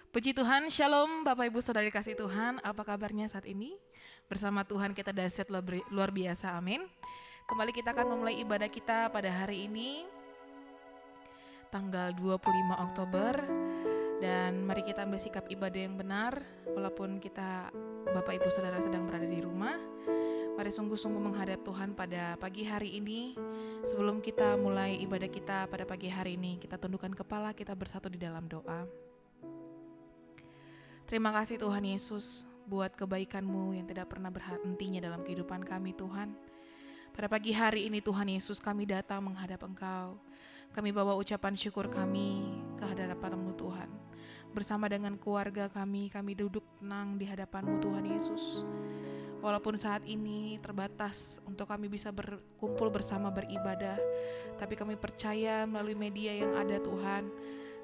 Puji Tuhan, Shalom Bapak Ibu Saudari kasih Tuhan, apa kabarnya saat ini? Bersama Tuhan kita dahsyat luar biasa, amin. Kembali kita akan memulai ibadah kita pada hari ini, tanggal 25 Oktober. Dan mari kita ambil sikap ibadah yang benar, walaupun kita Bapak Ibu Saudara sedang berada di rumah. Mari sungguh-sungguh menghadap Tuhan pada pagi hari ini. Sebelum kita mulai ibadah kita pada pagi hari ini, kita tundukkan kepala, kita bersatu di dalam doa. Terima kasih Tuhan Yesus buat kebaikan-Mu yang tidak pernah berhentinya dalam kehidupan kami Tuhan. Pada pagi hari ini Tuhan Yesus kami datang menghadap Engkau. Kami bawa ucapan syukur kami ke hadapan-Mu Tuhan. Bersama dengan keluarga kami duduk tenang di hadapan-Mu Tuhan Yesus. Walaupun saat ini terbatas untuk kami bisa berkumpul bersama beribadah, tapi kami percaya melalui media yang ada Tuhan,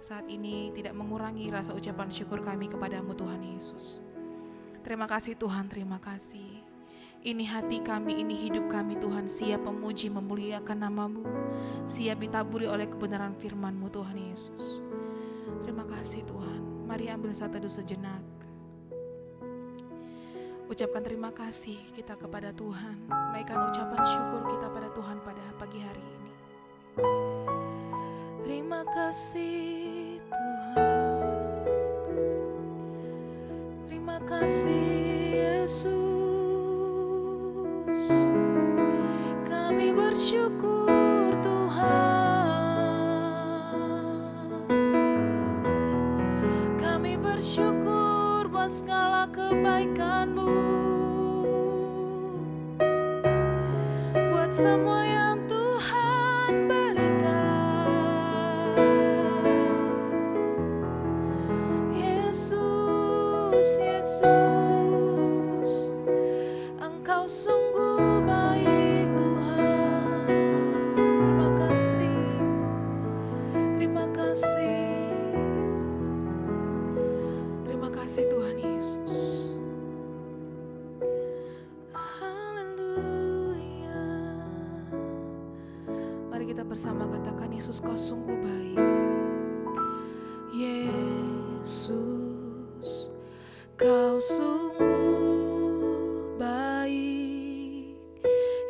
saat ini tidak mengurangi rasa ucapan syukur kami kepadamu Tuhan Yesus. Terima kasih Tuhan, terima kasih. Ini hati kami, ini hidup kami Tuhan, siap memuji, memuliakan nama-Mu, siap ditaburi oleh kebenaran firman-Mu Tuhan Yesus. Terima kasih Tuhan. Mari ambil satu teduh sejenak. Ucapkan terima kasih kita kepada Tuhan. Naikkan ucapan syukur kita pada Tuhan pada pagi hari ini. Terima kasih Tuhan. Terima kasih Yesus. Kami bersyukur Tuhan. Kami bersyukur buat segala kebaikan-Mu, buat semua yang Tuhan berikan. Yesus, Yesus, Engkau sungguh baik Tuhan. Terima kasih, terima kasih. Terima kasih Tuhan Yesus. Haleluya. Mari kita bersama katakan, Yesus Kau sungguh baik. Yesus, Kau sungguh baik.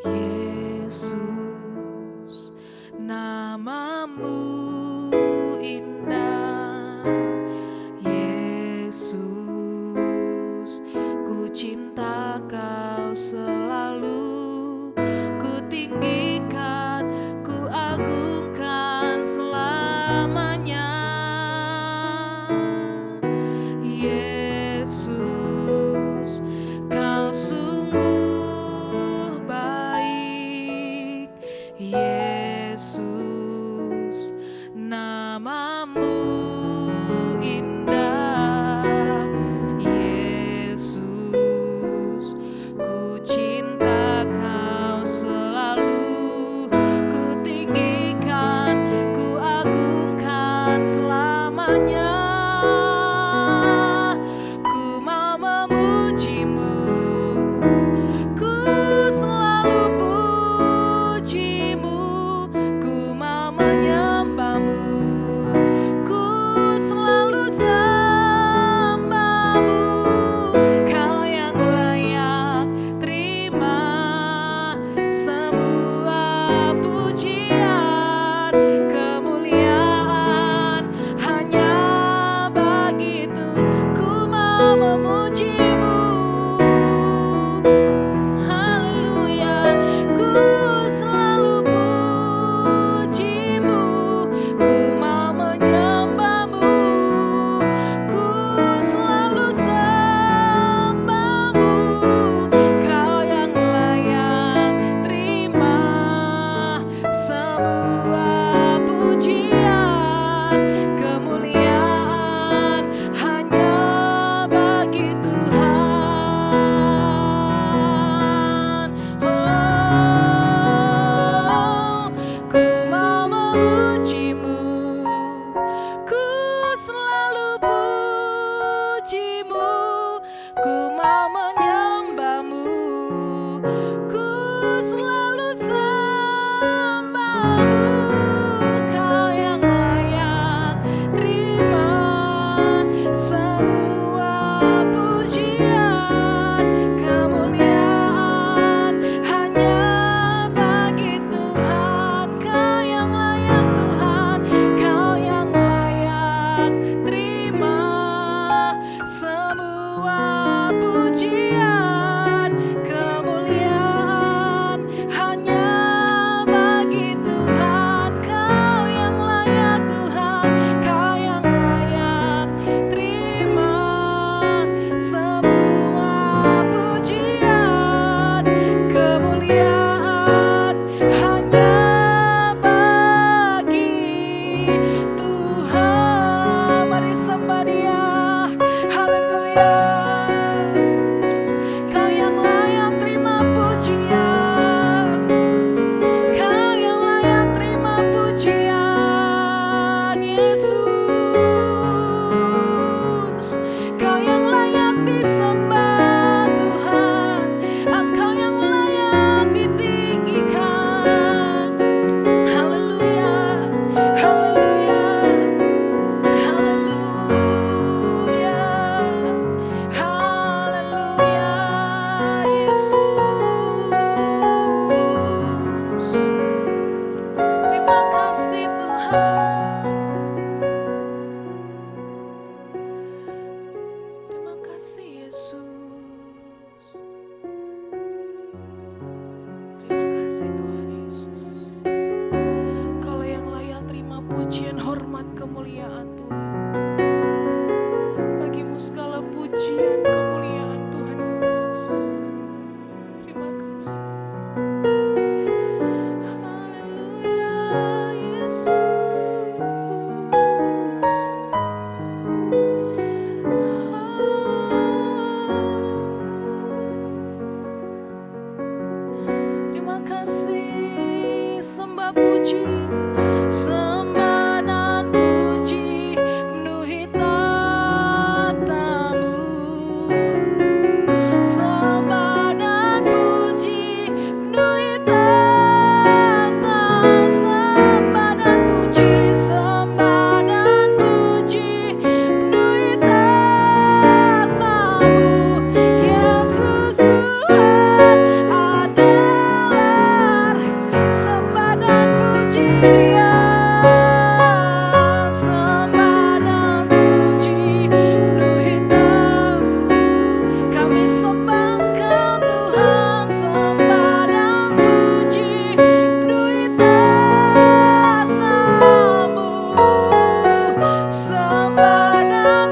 Yesus, nama-Mu indah. Yesus, ku cinta Kau selalu, ku tinggikan, ku agungkan selamanya. Yesus, Kau sungguh baik. Yesus, nama-Mu indah. Yesus, ku cinta Kau selalu, ku tinggikan, ku agungkan selamanya. Ku mau memuji-Mu, ku selalu puji-Mu, ku mau menyembah-Mu, ku selalu sembah-Mu. Kau yang layak terima semua pujian, kemuliaan hanya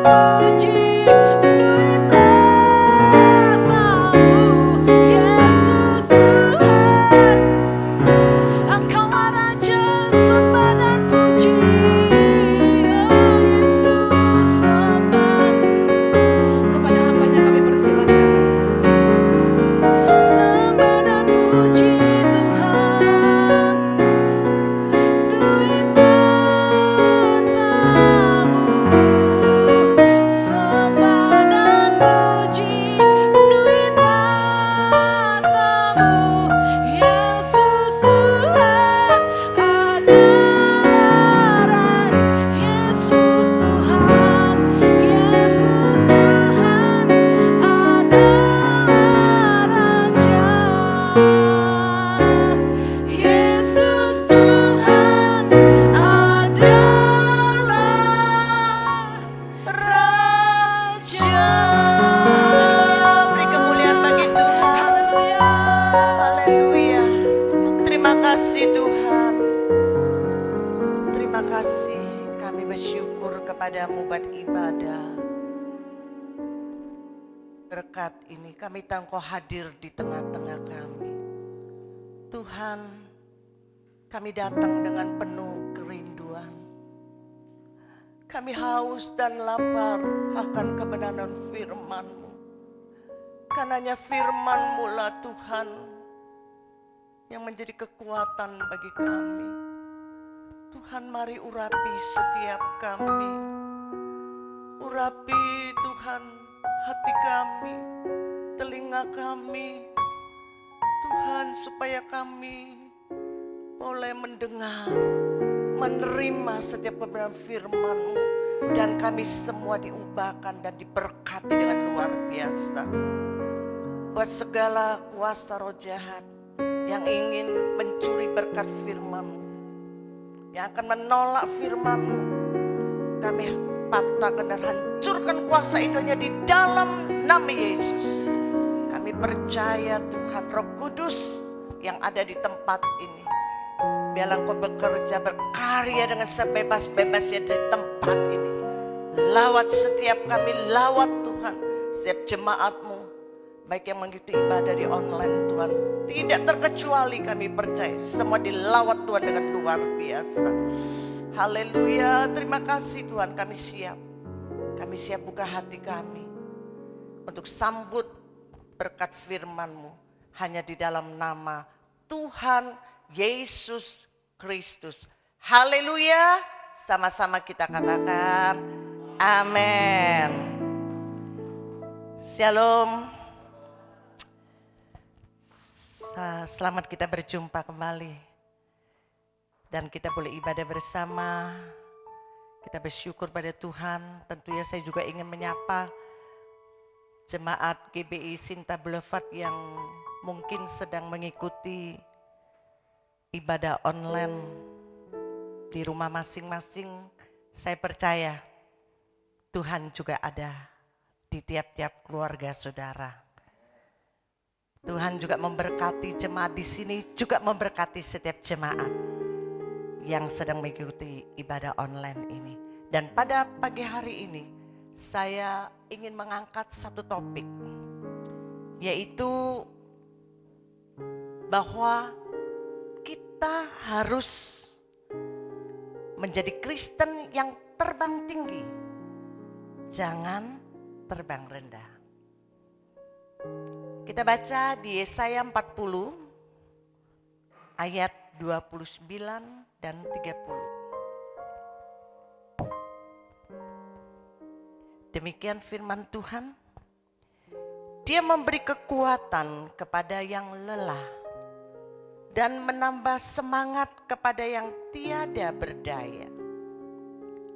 puji, penuhi tatamu, Yesus Tuhan. Engkaulah Raja, sembah dan puji, oh Yesus sembah. Kepada hambanya kami persilakan. Sembah dan puji Tuhan, penuhi tatamu. Sembah dan puji, penuhi tatamu, Yesus Tuhan adalah Raja. Yesus Tuhan, Yesus Tuhan adalah Raja. Yesus Tuhan adalah Raja. Beri kemuliaan bagi Tuhan. Haleluya. Haleluya. Terima kasih Tuhan. Terima kasih, kami bersyukur kepadamu buat ibadah. Berkat ini kami tahu Engkau hadir di tengah-tengah kami. Tuhan, kami datang dengan penuh kerinduan. Kami haus dan lapar akan kebenaran firman-Mu. Karenanya firman-Mu lah Tuhan yang menjadi kekuatan bagi kami. Tuhan, mari urapi setiap kami. Urapi Tuhan hati kami, telinga kami. Tuhan, supaya kami boleh mendengar, menerima setiap kebenaran firman-Mu. Dan kami semua diubahkan dan diberkati dengan luar biasa. Buat segala kuasa roh jahat yang ingin mencuri berkat firman-Mu, yang akan menolak firman-Mu, kami patahkan dan hancurkan kuasa itu hanya di dalam nama Yesus. Kami percaya Tuhan Roh Kudus yang ada di tempat ini, biarlah Engkau bekerja, berkarya dengan sebebas-bebasnya di tempat ini. Lawat setiap kami, lawat Tuhan setiap jemaat-Mu, baik yang mengikuti ibadah di online Tuhan. Tidak terkecuali kami percaya semua dilawat Tuhan dengan luar biasa. Haleluya, terima kasih Tuhan, kami siap. Kami siap buka hati kami untuk sambut berkat firman-Mu hanya di dalam nama Tuhan Yesus Kristus. Haleluya, sama-sama kita katakan amin. Shalom. Selamat kita berjumpa kembali dan kita boleh ibadah bersama. Kita bersyukur pada Tuhan. Tentunya saya juga ingin menyapa jemaat GBI Sinta Boulevard yang mungkin sedang mengikuti ibadah online di rumah masing-masing. Saya percaya Tuhan juga ada di tiap-tiap keluarga saudara. Tuhan juga memberkati jemaat di sini, juga memberkati setiap jemaat yang sedang mengikuti ibadah online ini. Dan pada pagi hari ini saya ingin mengangkat satu topik, yaitu bahwa kita harus menjadi Kristen yang terbang tinggi, jangan terbang rendah. Kita baca di Yesaya 40 ayat 29 dan 30. Demikian firman Tuhan. Dia memberi kekuatan kepada yang lelah dan menambah semangat kepada yang tiada berdaya.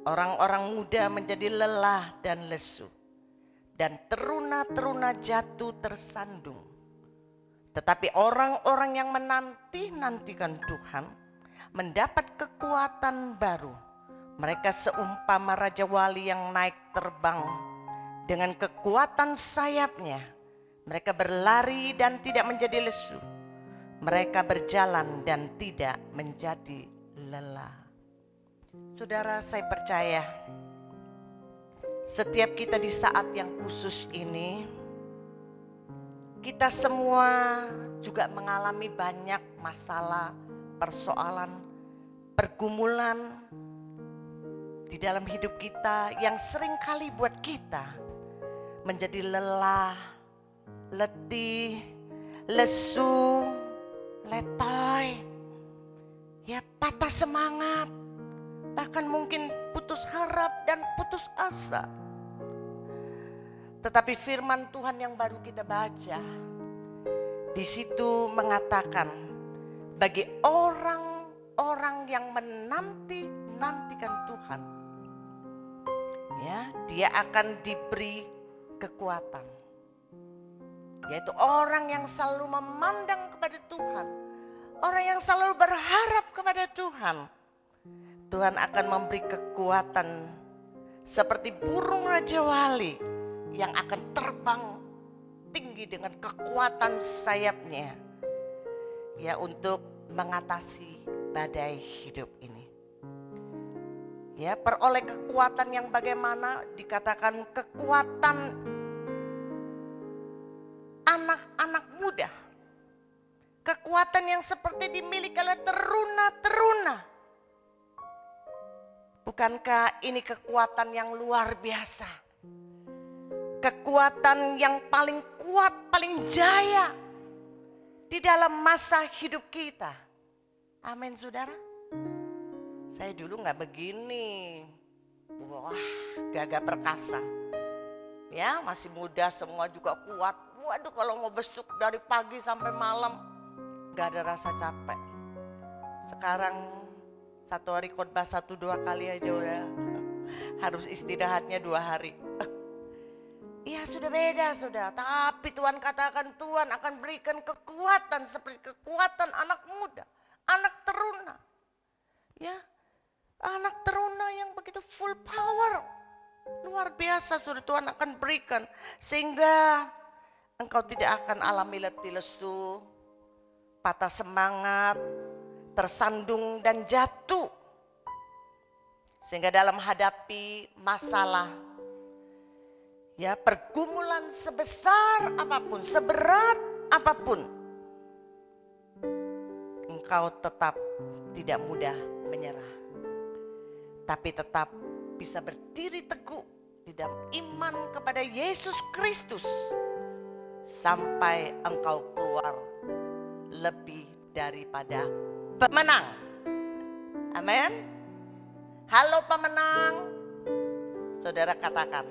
Orang-orang muda menjadi lelah dan lesu, dan teruna-teruna jatuh tersandung. Tetapi orang-orang yang menanti-nantikan Tuhan mendapat kekuatan baru. Mereka seumpama Raja Wali yang naik terbang dengan kekuatan sayapnya. Mereka berlari dan tidak menjadi lesu. Mereka berjalan dan tidak menjadi lelah. Saudara, saya percaya Setiap kita di saat yang khusus ini, kita semua juga mengalami banyak masalah, persoalan, pergumulan di dalam hidup kita yang sering kali buat kita menjadi lelah, letih, lesu, letoy, ya patah semangat, bahkan mungkin putus harap dan putus asa. Tetapi firman Tuhan yang baru kita baca, di situ mengatakan bagi orang-orang yang menantikan Tuhan, ya, dia akan diberi kekuatan. Yaitu orang yang selalu memandang kepada Tuhan, orang yang selalu berharap kepada Tuhan. Tuhan akan memberi kekuatan seperti burung Raja Wali yang akan terbang tinggi dengan kekuatan sayapnya, ya, untuk mengatasi badai hidup ini. Ya, peroleh kekuatan yang bagaimana? Dikatakan kekuatan anak-anak muda. Kekuatan yang seperti dimiliki oleh teruna-teruna. Bukankah ini kekuatan yang luar biasa? Kekuatan yang paling kuat, paling jaya di dalam masa hidup kita. Amin, saudara. Saya dulu gak begini. Wah, gagah perkasa. Ya, masih muda, semua juga kuat. Waduh, kalau mau besuk dari pagi sampai malam gak ada rasa capek. Sekarang satu hari khotbah 1-2 kali aja udah harus istirahatnya 2 hari. Iya, sudah beda, sudah. Tapi Tuhan katakan Tuhan akan berikan kekuatan seperti kekuatan anak muda, anak teruna. Ya, anak teruna yang begitu full power. Luar biasa sudah Tuhan akan berikan. Sehingga engkau tidak akan alami letih lesu, patah semangat, tersandung dan jatuh. Sehingga dalam hadapi masalah, ya, pergumulan sebesar apapun, seberat apapun, engkau tetap tidak mudah menyerah. Tapi tetap bisa berdiri teguh di dalam iman kepada Yesus Kristus sampai engkau keluar lebih daripada pemenang. Amin. Halo pemenang. Saudara katakan,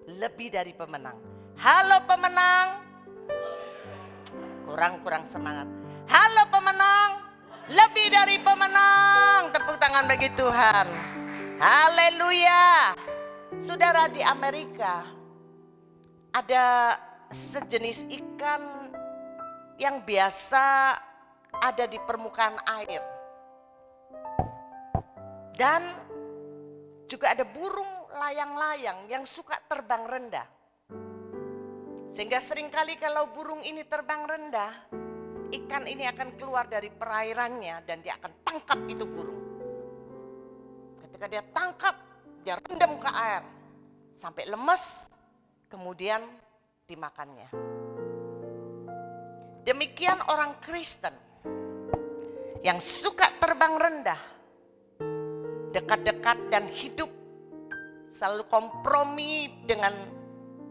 lebih dari pemenang. Halo pemenang. Kurang semangat. Halo pemenang. Lebih dari pemenang. Tepuk tangan bagi Tuhan. Haleluya. Saudara, di Amerika ada sejenis ikan yang biasa ada di permukaan air. Dan juga ada burung layang-layang yang suka terbang rendah. Sehingga seringkali kalau burung ini terbang rendah, ikan ini akan keluar dari perairannya dan dia akan tangkap itu burung. Ketika dia tangkap, dia rendam ke air sampai lemes, kemudian dimakannya. Demikian orang Kristen yang suka terbang rendah, dekat-dekat dan hidup selalu kompromi dengan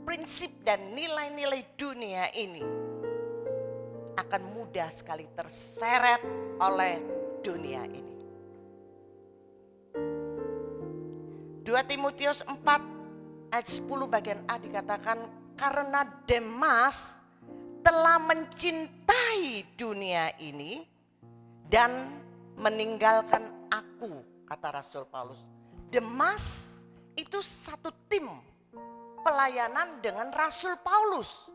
prinsip dan nilai-nilai dunia ini, akan mudah sekali terseret oleh dunia ini. 2 Timotius 4 ayat 10 bagian A dikatakan, karena Demas telah mencintai dunia ini dan meninggalkan aku, kata Rasul Paulus. Demas itu satu tim pelayanan dengan Rasul Paulus.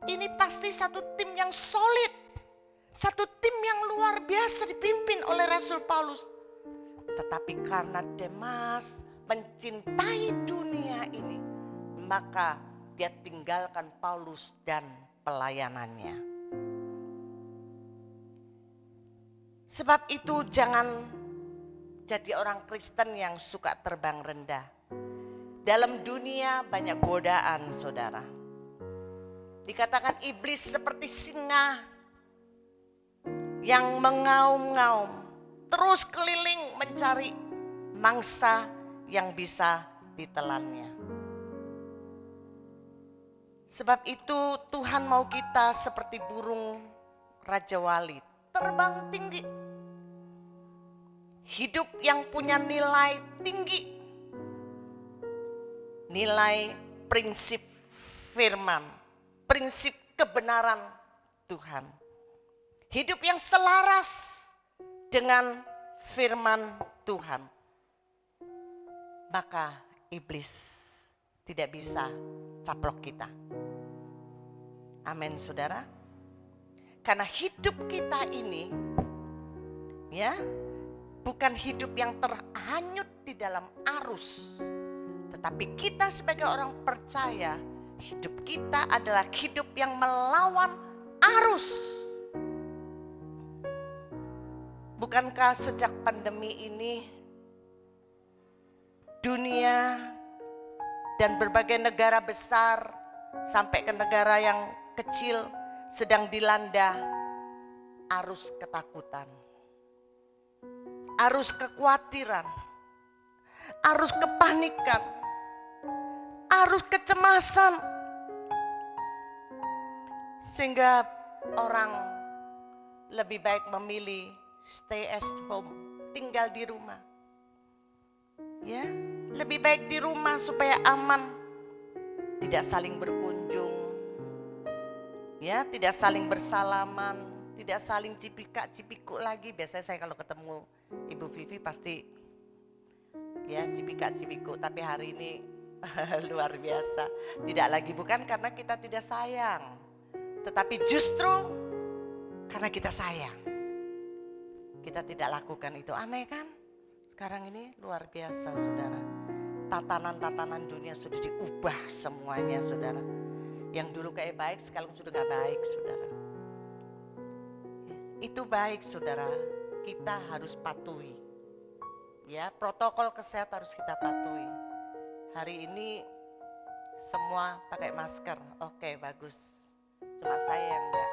Ini pasti satu tim yang solid, satu tim yang luar biasa dipimpin oleh Rasul Paulus. Tetapi karena Demas mencintai dunia ini, maka dia tinggalkan Paulus dan pelayanannya. Sebab itu jangan jadi orang Kristen yang suka terbang rendah. Dalam dunia banyak godaan, saudara. Dikatakan iblis seperti singa yang mengaum-ngaum, terus keliling mencari mangsa yang bisa ditelannya. Sebab itu Tuhan mau kita seperti burung Raja Wali, terbang tinggi. Hidup yang punya nilai tinggi. Nilai prinsip firman, prinsip kebenaran Tuhan. Hidup yang selaras dengan firman Tuhan. Maka iblis tidak bisa caplok kita. Amin, saudara. Karena hidup kita ini ya bukan hidup yang terhanyut di dalam arus. Tetapi kita sebagai orang percaya, hidup kita adalah hidup yang melawan arus. Bukankah sejak pandemi ini dunia dan berbagai negara besar sampai ke negara yang kecil sedang dilanda arus ketakutan, arus kekhawatiran, arus kepanikan, arus kecemasan, sehingga orang lebih baik memilih stay at home, tinggal di rumah. Ya, lebih baik di rumah supaya aman, tidak saling berkunjung, ya, tidak saling bersalaman, tidak saling cipika-cipiku lagi. Biasanya saya kalau ketemu Ibu Vivi pasti ya cipika-cipiku, tapi hari ini luar biasa. Tidak lagi, bukan karena kita tidak sayang, tetapi justru karena kita sayang. Kita tidak lakukan itu. Aneh kan? Sekarang ini luar biasa, saudara. Tatanan-tatanan dunia sudah diubah semuanya, saudara. Yang dulu kayak baik sekarang sudah gak baik, saudara. Itu baik, saudara. Kita harus patuhi. Ya, protokol kesehatan harus kita patuhi. Hari ini semua pakai masker. Oke, bagus. Cuma saya yang enggak.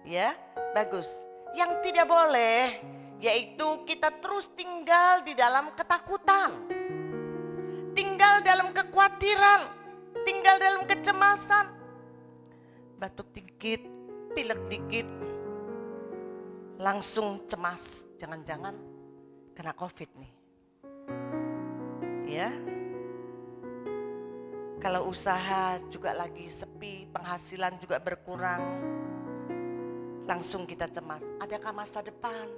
Ya, bagus. Yang tidak boleh yaitu kita terus tinggal di dalam ketakutan, tinggal dalam kekhawatiran, tinggal dalam kecemasan. Batuk dikit, pilek dikit, langsung cemas, jangan-jangan kena COVID nih. Ya, kalau usaha juga lagi sepi, penghasilan juga berkurang, langsung kita cemas. Adakah masa depan?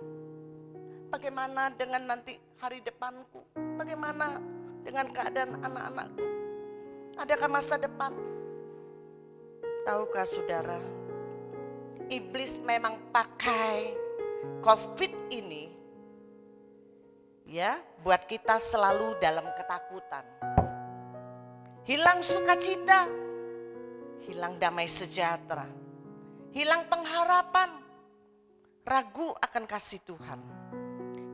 Bagaimana dengan nanti hari depanku? Bagaimana dengan keadaan anak-anakku? Adakah masa depan? Tahukah saudara, iblis memang pakai COVID ini ya buat kita selalu dalam ketakutan. Hilang sukacita, hilang damai sejahtera, hilang pengharapan, ragu akan kasih Tuhan.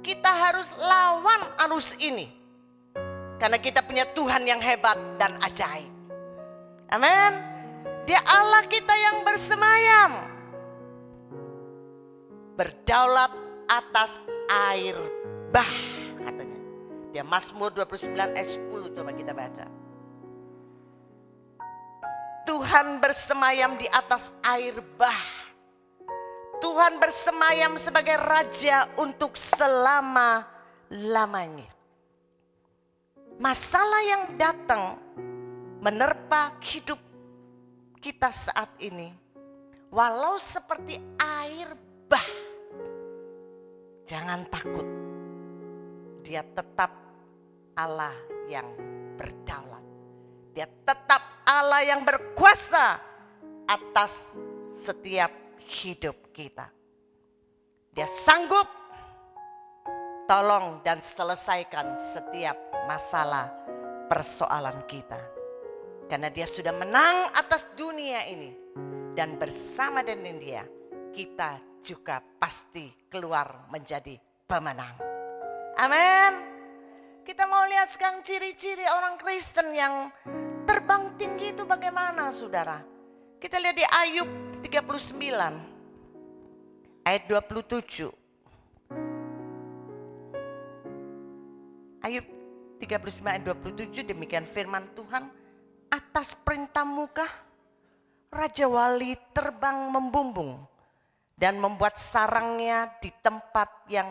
Kita harus lawan arus ini. Karena kita punya Tuhan yang hebat dan ajaib. Amin. Dia Allah kita yang bersemayam, berdaulat atas air bah katanya. Dia Mazmur 29 ayat 10, coba kita baca. Tuhan bersemayam di atas air bah. Tuhan bersemayam sebagai raja untuk selama-lamanya. Masalah yang datang menerpa hidup kita saat ini, walau seperti air bah, jangan takut. Dia tetap Allah yang berdaulat. Dia tetap Allah yang berkuasa atas setiap hidup kita. Dia sanggup tolong dan selesaikan setiap masalah persoalan kita. Karena dia sudah menang atas dunia ini. Dan bersama dengan dia, kita juga pasti keluar menjadi pemenang. Amin. Kita mau lihat sekarang ciri-ciri orang Kristen yang terbang tinggi itu bagaimana, saudara? Kita lihat di Ayub 39 ayat 27. Ayub 39 ayat 27, demikian firman Tuhan, atas perintahmu kah Raja Wali terbang membumbung dan membuat sarangnya di tempat yang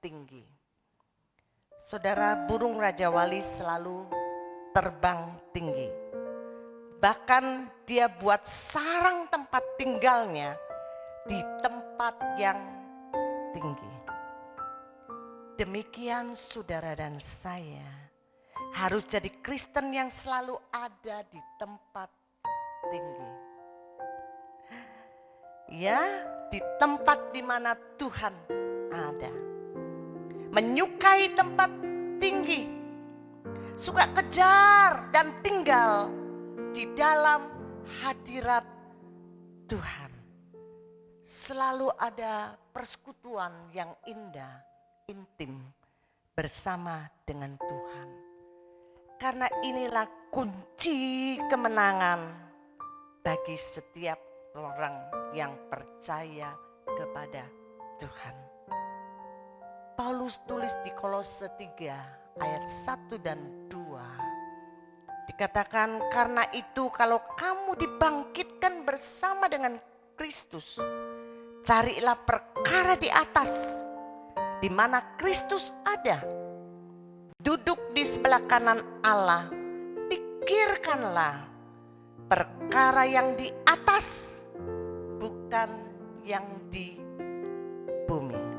tinggi. Saudara, burung Raja Wali selalu terbang tinggi. Bahkan dia buat sarang tempat tinggalnya di tempat yang tinggi. Demikian saudara dan saya harus jadi Kristen yang selalu ada di tempat tinggi. Ya, di tempat di mana Tuhan ada. Menyukai tempat tinggi, suka kejar dan tinggal di dalam hadirat Tuhan. Selalu ada persekutuan yang indah, intim bersama dengan Tuhan. Karena inilah kunci kemenangan bagi setiap orang yang percaya kepada Tuhan. Paulus tulis di Kolose 3 ayat 1 dan 2. Dikatakan, karena itu kalau kamu dibangkitkan bersama dengan Kristus, carilah perkara di atas, di mana Kristus ada, duduk di sebelah kanan Allah. Pikirkanlah perkara yang di atas, bukan yang di bumi.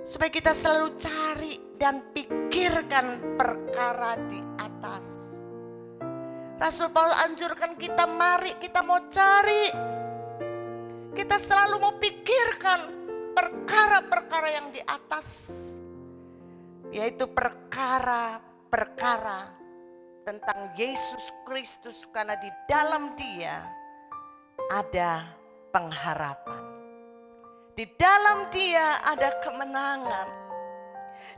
Supaya kita selalu cari dan pikirkan perkara di atas. Rasul Paulus anjurkan kita, mari kita mau cari. Kita selalu mau pikirkan perkara-perkara yang di atas. Yaitu perkara-perkara tentang Yesus Kristus, karena di dalam Dia ada pengharapan. Di dalam Dia ada kemenangan.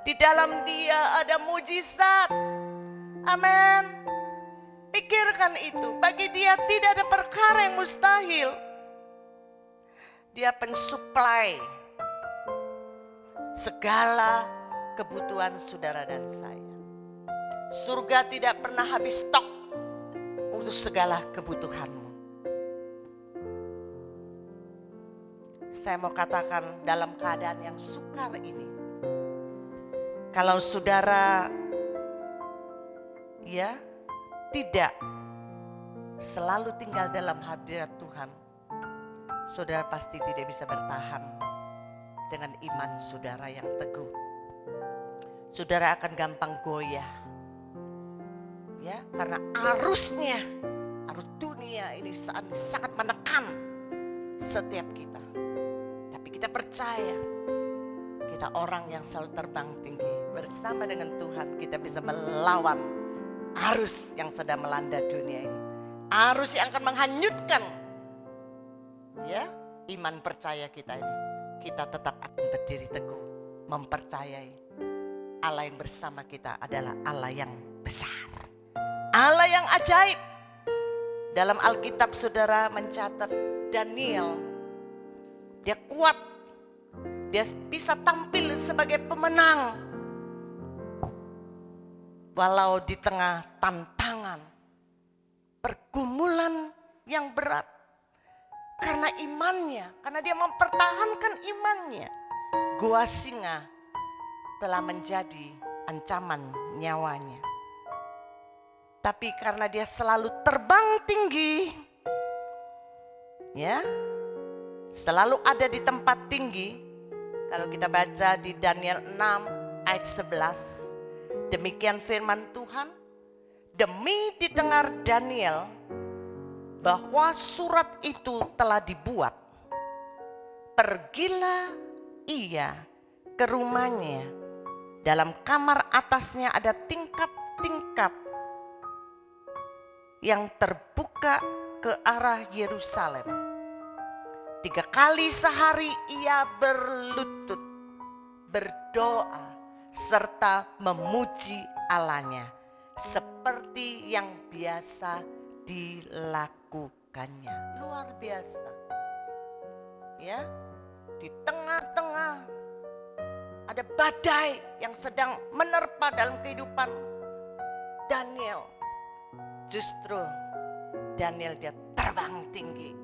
Di dalam Dia ada mujizat. Amin. Pikirkan itu. Bagi Dia tidak ada perkara yang mustahil. Dia pensuplai segala kebutuhan saudara dan saya. Surga tidak pernah habis stok untuk segala kebutuhanmu. Saya mau katakan dalam keadaan yang sukar ini, kalau saudara ya tidak selalu tinggal dalam hadirat Tuhan, saudara pasti tidak bisa bertahan dengan iman saudara yang teguh. Saudara akan gampang goyah. Ya, karena arus dunia ini sangat menekan setiap kita. Tapi kita percaya, kita orang yang selalu terbang tinggi. Bersama dengan Tuhan kita bisa melawan arus yang sedang melanda dunia ini. Arus yang akan menghanyutkan ya iman percaya kita ini. Kita tetap akan berdiri teguh, mempercayai Allah yang bersama kita adalah Allah yang besar, Allah yang ajaib. Dalam Alkitab saudara mencatat Daniel, dia kuat, dia bisa tampil sebagai pemenang walau di tengah tantangan, pergumulan yang berat. Karena imannya, karena dia mempertahankan imannya, gua singa telah menjadi ancaman nyawanya. Tapi karena dia selalu terbang tinggi, ya, selalu ada di tempat tinggi. Kalau kita baca di Daniel 6 ayat 11, demikian firman Tuhan, demi didengar Daniel bahwa surat itu telah dibuat, pergilah ia ke rumahnya. Dalam kamar atasnya ada tingkap-tingkap yang terbuka ke arah Yerusalem. 3 kali sehari ia berlutut, berdoa serta memuji Allahnya seperti yang biasa dilakukannya. Luar biasa. Ya, di tengah-tengah ada badai yang sedang menerpa dalam kehidupan Daniel. Justru Daniel dia terbang tinggi.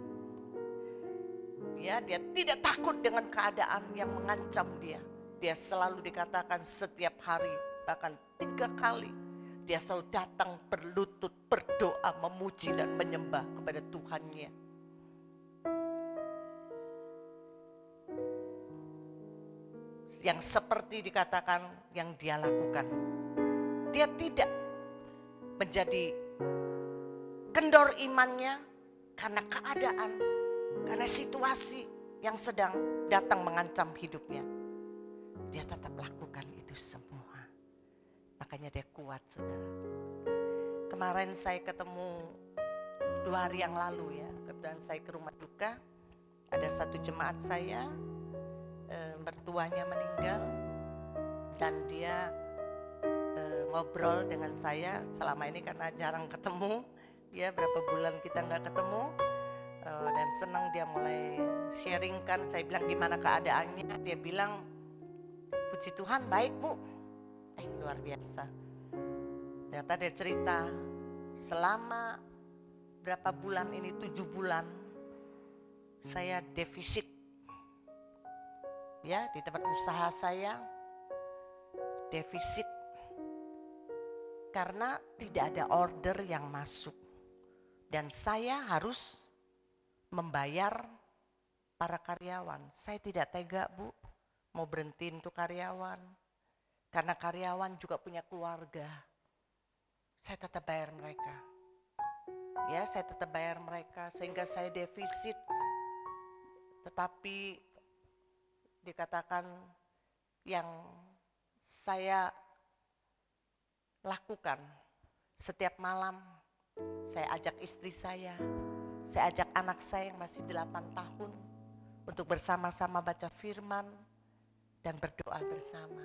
Ya, dia tidak takut dengan keadaan yang mengancam dia. Dia selalu dikatakan setiap hari, bahkan 3 kali, dia selalu datang berlutut, berdoa, memuji dan menyembah kepada Tuhannya. Yang seperti dikatakan yang dia lakukan. Dia tidak menjadi kendor imannya karena keadaan, karena situasi yang sedang datang mengancam hidupnya. Dia tetap lakukan itu semua. Makanya dia kuat, saudara. Kemarin saya ketemu 2 hari yang lalu ya, kebetulan saya ke rumah duka. Ada satu jemaat saya, mertuanya meninggal. Dan dia ngobrol dengan saya selama ini karena jarang ketemu. Ya, berapa bulan kita gak ketemu. Dan senang dia mulai sharingkan. Saya bilang gimana keadaannya. Dia bilang, puji Tuhan baik bu. Luar biasa. Ternyata dia cerita selama berapa bulan ini, 7 bulan saya defisit. Ya, di tempat usaha saya defisit karena tidak ada order yang masuk. Dan saya harus membayar para karyawan. Saya tidak tega bu, mau berhentiin tuh karyawan. Karena karyawan juga punya keluarga. Saya tetap bayar mereka. Ya, saya tetap bayar mereka sehingga saya defisit. Tetapi dikatakan yang saya lakukan setiap malam, saya ajak istri saya ajak anak saya yang masih 8 tahun untuk bersama-sama baca firman dan berdoa bersama.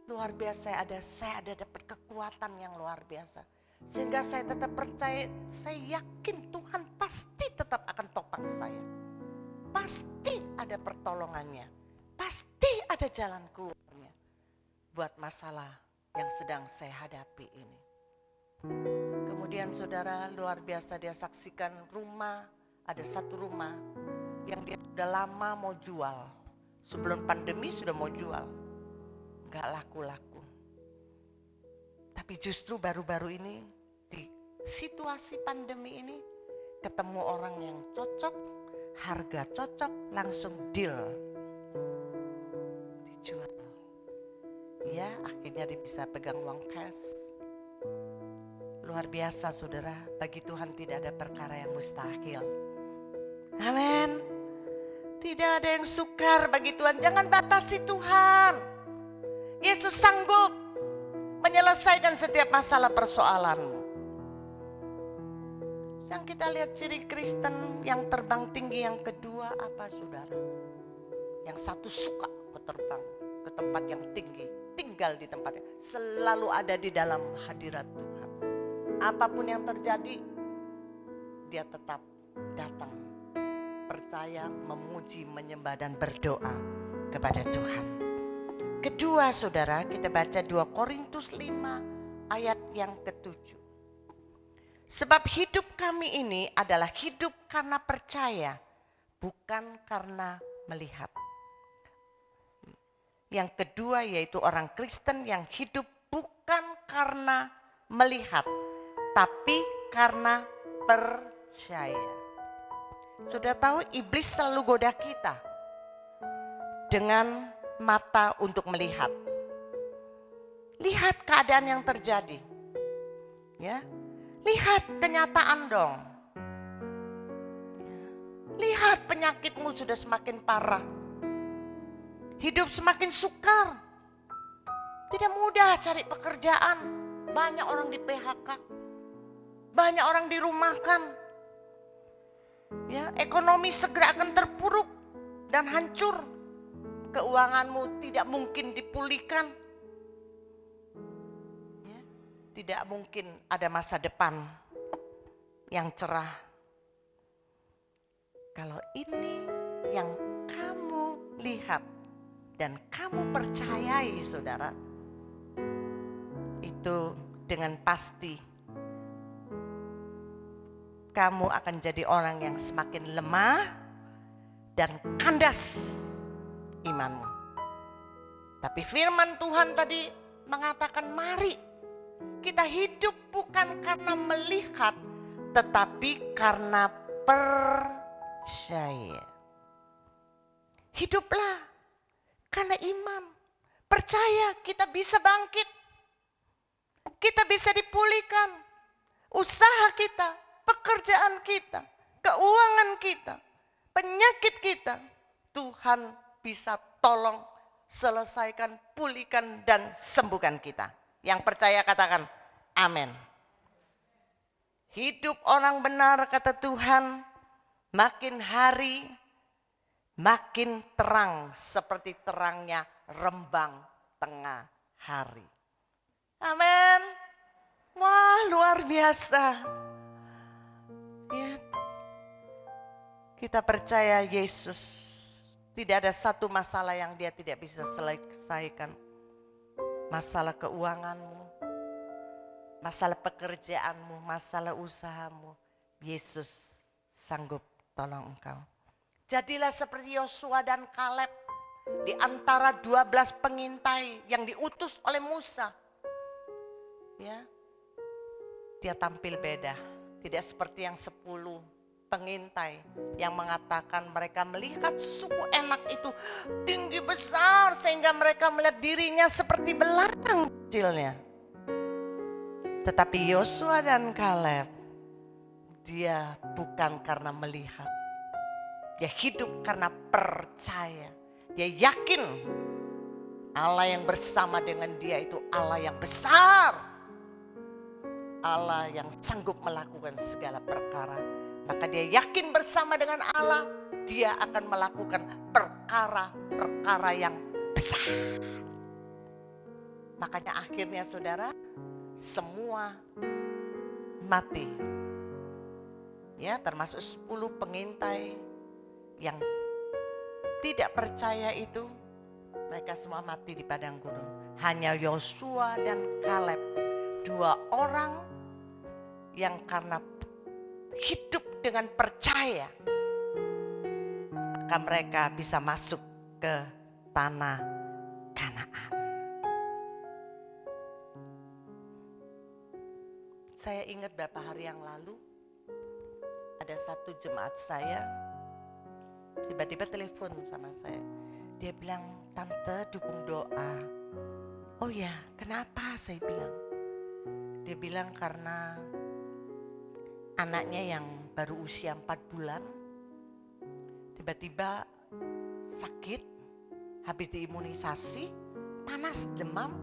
Luar biasa, saya ada dapat kekuatan yang luar biasa. Sehingga saya tetap percaya, saya yakin Tuhan pasti tetap akan topang saya. Pasti ada pertolongannya, pasti ada jalan keluarnya buat masalah yang sedang saya hadapi ini. Kemudian saudara, luar biasa dia saksikan rumah, ada satu rumah yang dia sudah lama mau jual. Sebelum pandemi sudah mau jual, gak laku-laku. Tapi justru baru-baru ini di situasi pandemi ini ketemu orang yang cocok, harga cocok, langsung deal, dijual. Ya, akhirnya dia bisa pegang uang cash. Luar biasa saudara, bagi Tuhan tidak ada perkara yang mustahil. Amin. Tidak ada yang sukar bagi Tuhan, jangan batasi Tuhan. Yesus sanggup menyelesaikan setiap masalah persoalanmu. Yang kita lihat ciri Kristen yang terbang tinggi yang kedua apa saudara? Yang satu suka terbang ke tempat yang tinggi, tinggal di tempatnya, selalu ada di dalam hadirat Tuhan. Apapun yang terjadi, dia tetap datang, percaya, memuji, menyembah dan berdoa kepada Tuhan. Kedua saudara, kita baca 2 Korintus 5 ayat yang ke-7. Sebab hidup kami ini adalah hidup karena percaya, bukan karena melihat. Yang kedua yaitu orang Kristen yang hidup bukan karena melihat, tapi karena percaya. Sudah tahu iblis selalu goda kita dengan mata untuk melihat. Lihat keadaan yang terjadi. Ya. Lihat kenyataan dong. Lihat penyakitmu sudah semakin parah. Hidup semakin sukar. Tidak mudah cari pekerjaan. Banyak orang di PHK. Banyak orang dirumahkan. Ya, ekonomi segera akan terpuruk dan hancur. keuanganmu tidak mungkin dipulihkan. Ya, tidak mungkin ada masa depan yang cerah. Kalau ini yang kamu lihat dan kamu percayai, saudara, itu dengan pasti kamu akan jadi orang yang semakin lemah dan kandas imanmu. Tapi firman Tuhan tadi mengatakan, mari kita hidup bukan karena melihat, tetapi karena percaya. Hiduplah karena iman. Percaya kita bisa bangkit. Kita bisa dipulihkan. Usaha kita, pekerjaan kita, keuangan kita, penyakit kita, Tuhan bisa tolong, selesaikan, pulihkan, dan sembuhkan kita. Yang percaya katakan amin. Hidup orang benar, kata Tuhan, makin hari makin terang seperti terangnya rembang tengah hari. Amin. Wah, luar biasa. Ya, kita percaya Yesus tidak ada satu masalah yang dia tidak bisa selesaikan. Masalah keuanganmu, masalah pekerjaanmu, masalah usahamu, Yesus sanggup tolong engkau. Jadilah seperti Yosua dan Kaleb di antara 12 pengintai yang diutus oleh Musa. Ya, dia tampil beda, tidak seperti yang 10 pengintai yang mengatakan mereka melihat suku Enak itu tinggi besar sehingga mereka melihat dirinya seperti belalang kecilnya. Tetapi Yosua dan Kaleb, dia bukan karena melihat, dia hidup karena percaya. Dia yakin Allah yang bersama dengan dia itu Allah yang besar, Allah yang sanggup melakukan segala perkara. Maka dia yakin bersama dengan Allah, dia akan melakukan perkara-perkara yang besar. Makanya akhirnya saudara, semua mati. Ya, termasuk 10 pengintai yang tidak percaya itu, mereka semua mati di padang gurun. Hanya Yosua dan Kaleb, 2 orang yang karena hidup dengan percaya, maka mereka bisa masuk ke tanah Kanaan. Saya ingat beberapa hari yang lalu, ada satu jemaat saya, tiba-tiba telepon sama saya. Dia bilang, tante dukung doa. Oh ya, kenapa? Saya bilang. Dia bilang karena anaknya yang baru usia 4 bulan, tiba-tiba sakit, habis diimunisasi, panas, demam,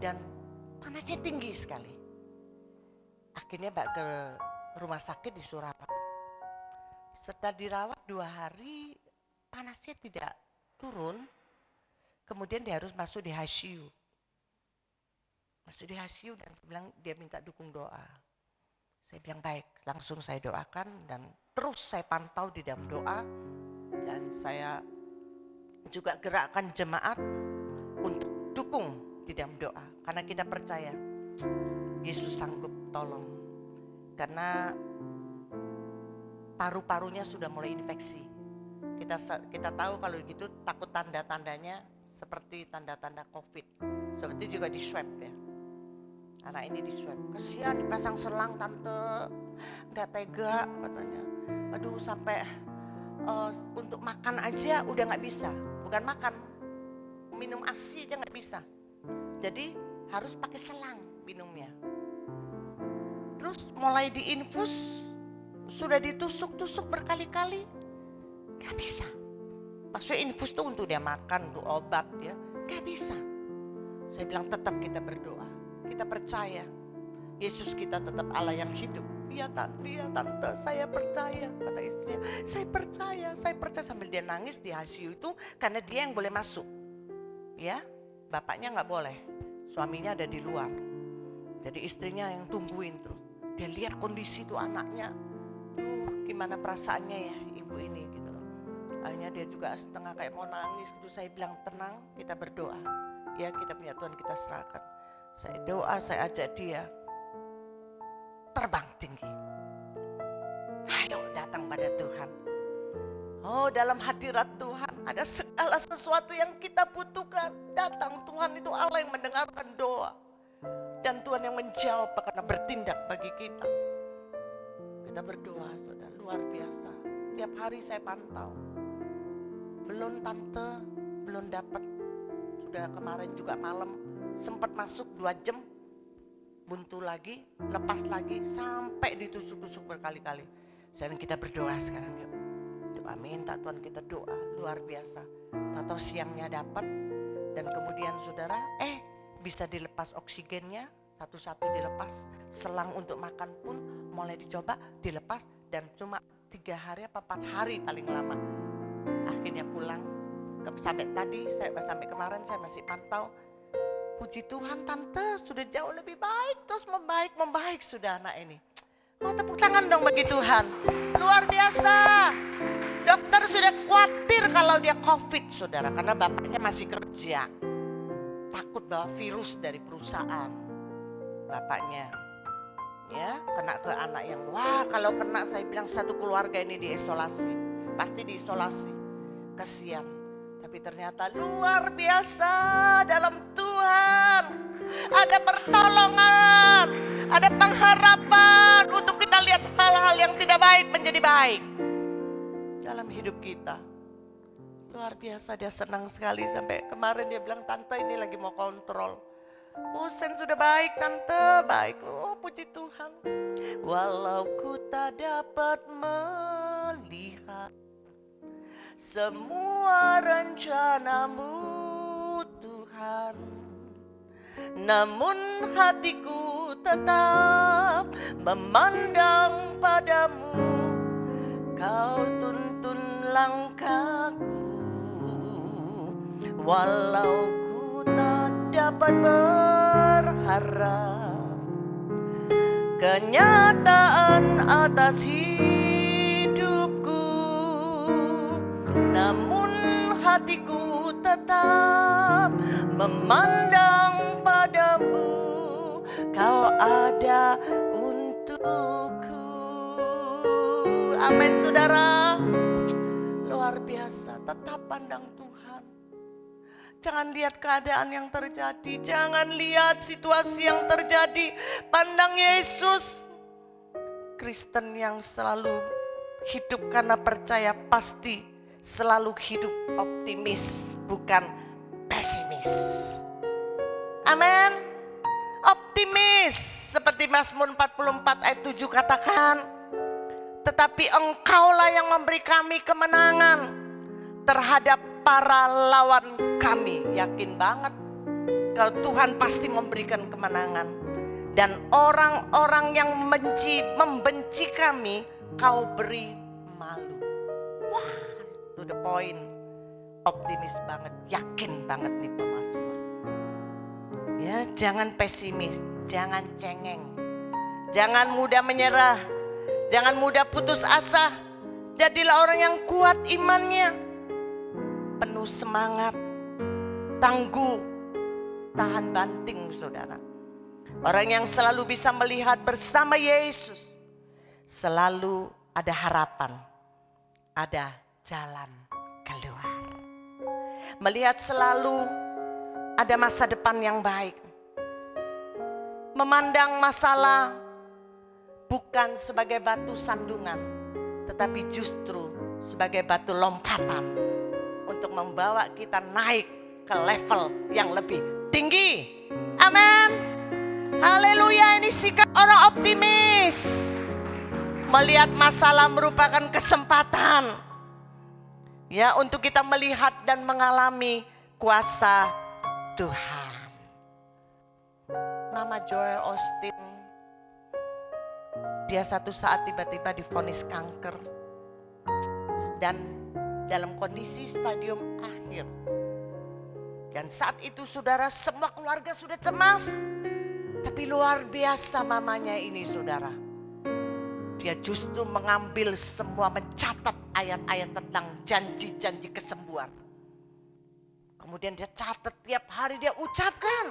dan panasnya tinggi sekali. Akhirnya ke rumah sakit di Surabaya. Setelah dirawat 2 hari, panasnya tidak turun, kemudian dia harus masuk di ICU. Masuk di ICU dan bilang dia minta dukung doa. Saya bilang baik, langsung saya doakan dan terus saya pantau di dalam doa. Dan saya juga gerakkan jemaat untuk dukung di dalam doa. Karena kita percaya Yesus sanggup tolong. Karena paru-parunya sudah mulai infeksi. Kita tahu kalau gitu takut tanda-tandanya seperti tanda-tanda COVID. Seperti juga di swab ya. Anak ini di swab. Kesian dipasang selang tante, nggak tega katanya. Aduh sampai untuk makan aja udah nggak bisa. Bukan makan, minum ASI aja nggak bisa. Jadi harus pakai selang minumnya. Terus mulai diinfus, sudah ditusuk-tusuk berkali-kali, nggak bisa. Maksudnya infus tuh untuk dia makan, untuk obat ya, nggak bisa. Saya bilang tetap kita berdoa, kita percaya Yesus kita tetap Allah yang hidup, Iya tante, saya percaya, kata istrinya. Saya percaya sambil dia nangis di ICU itu karena dia yang boleh masuk. Ya, bapaknya nggak boleh, suaminya ada di luar. Jadi istrinya yang tungguin terus. Dia lihat kondisi tuh anaknya, gimana perasaannya ya ibu ini gitu loh. Akhirnya dia juga setengah kayak mau nangis gitu. Saya bilang tenang, kita berdoa. Ya kita punya Tuhan, kita serahkan. Saya doa, saya ajak dia terbang tinggi. Ayo datang pada Tuhan. Oh, dalam hadirat Tuhan ada segala sesuatu yang kita butuhkan. Datang, Tuhan itu Allah yang mendengarkan doa. Dan Tuhan yang menjawab karena bertindak bagi kita. Kita berdoa, saudara, luar biasa. Tiap hari saya pantau. Belum tante, belum dapat. Sudah kemarin juga malam sempat masuk 2 jam. Buntu lagi, lepas lagi, sampai ditusuk-tusuk berkali-kali. Sekarang kita berdoa sekarang yuk. Doa minta Tuhan, kita doa luar biasa. Tahu siangnya dapat dan kemudian saudara bisa dilepas oksigennya, satu-satu dilepas. Selang untuk makan pun mulai dicoba dilepas dan cuma 3 hari apa 4 hari paling lama. Akhirnya pulang. Sampai tadi, sampai kemarin saya masih pantau. Puji Tuhan tante sudah jauh lebih baik, terus membaik sudah anak ini. Mau tepuk tangan dong bagi Tuhan. Luar biasa. Dokter sudah khawatir kalau dia COVID saudara, karena bapaknya masih kerja. Takut bawa virus dari perusahaan bapaknya. Ya, kena ke anak yang kalau kena saya bilang satu keluarga ini diisolasi. Pasti diisolasi. Kasihan. Tapi ternyata luar biasa dalam Tuhan. Ada pertolongan, ada pengharapan untuk kita lihat hal-hal yang tidak baik menjadi baik dalam hidup kita. Luar biasa, dia senang sekali sampai kemarin dia bilang, tante ini lagi mau kontrol. Oh Sen sudah baik tante, baik. Oh puji Tuhan. Walau ku tak dapat melihat semua rencanamu Tuhan, namun hatiku tetap memandang padamu. Kau tuntun langkahku, walau ku tak dapat berharap kenyataan atas hidupku, namun hatiku tetap memandang padamu. Kau ada untukku. Amin saudara. Luar biasa, tetap pandang Tuhan. Jangan lihat keadaan yang terjadi, jangan lihat situasi yang terjadi. Pandang Yesus. Kristen yang selalu hidup karena percaya pasti selalu hidup optimis, bukan pesimis. Amin. Optimis seperti Mazmur 44 ayat 7 katakan, tetapi Engkaulah yang memberi kami kemenangan terhadap para lawan kami. Yakin banget kalau Tuhan pasti memberikan kemenangan. Dan orang-orang yang membenci kami, Kau beri malu. Wah, to the point. Optimis banget, yakin banget nih pemazmur. Ya, jangan pesimis, jangan cengeng. Jangan mudah menyerah, jangan mudah putus asa. Jadilah orang yang kuat imannya, penuh semangat, tangguh, tahan banting saudara. Orang yang selalu bisa melihat bersama Yesus, selalu ada harapan, ada jalan keluar. Melihat selalu ada masa depan yang baik. Memandang masalah bukan sebagai batu sandungan, tetapi justru sebagai batu lompatan untuk membawa kita naik ke level yang lebih tinggi. Amin. Haleluya, ini sikap orang optimis. Melihat masalah merupakan kesempatan ya untuk kita melihat dan mengalami kuasa Tuhan. Mama Joel Austin dia satu saat tiba-tiba divonis kanker dan dalam kondisi stadium akhir. Dan saat itu saudara, semua keluarga sudah cemas. Tapi luar biasa mamanya ini saudara. Dia justru mengambil semua, mencatat ayat-ayat tentang janji-janji kesembuhan. Kemudian dia catat, tiap hari dia ucapkan.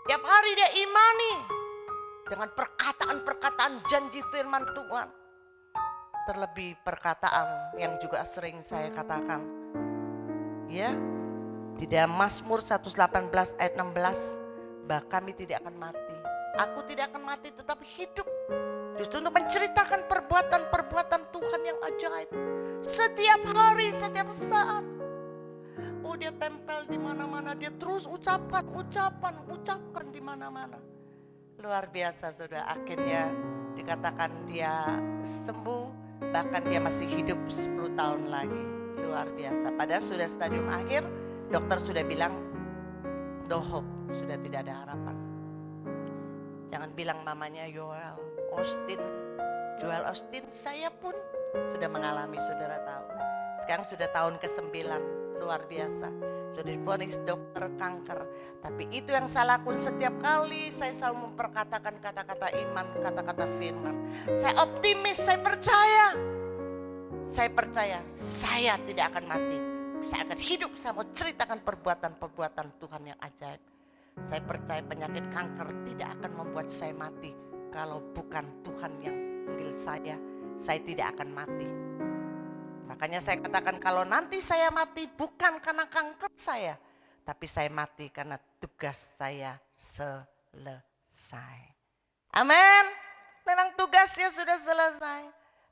Tiap hari dia imani dengan perkataan-perkataan janji firman Tuhan. Terlebih perkataan yang juga sering saya katakan. Ya, di dalam Mazmur 118 ayat 16, bahwa kami tidak akan mati. Aku tidak akan mati tetapi hidup. Justru untuk menceritakan perbuatan-perbuatan Tuhan yang ajaib. Setiap hari, setiap saat. Oh, dia tempel di mana-mana, dia terus ucapkan di mana-mana. Luar biasa sudah, akhirnya dikatakan dia sembuh, bahkan dia masih hidup 10 tahun lagi. Luar biasa, padahal sudah stadium akhir, dokter sudah bilang no hope, sudah tidak ada harapan. Jangan bilang mamanya Joel Austin, saya pun sudah mengalami, saudara tahu. Sekarang sudah tahun ke-9, luar biasa. Sudah divonis dokter kanker. Tapi itu yang saya lakukan setiap kali saya selalu memperkatakan kata-kata iman, kata-kata firman. Saya optimis, saya percaya. Saya tidak akan mati. Saya akan hidup, saya mau ceritakan perbuatan-perbuatan Tuhan yang ajaib. Saya percaya penyakit kanker tidak akan membuat saya mati. Kalau bukan Tuhan yang panggil saya tidak akan mati. Makanya saya katakan kalau nanti saya mati bukan karena kanker saya. Tapi saya mati karena tugas saya selesai. Amin. Memang tugasnya sudah selesai.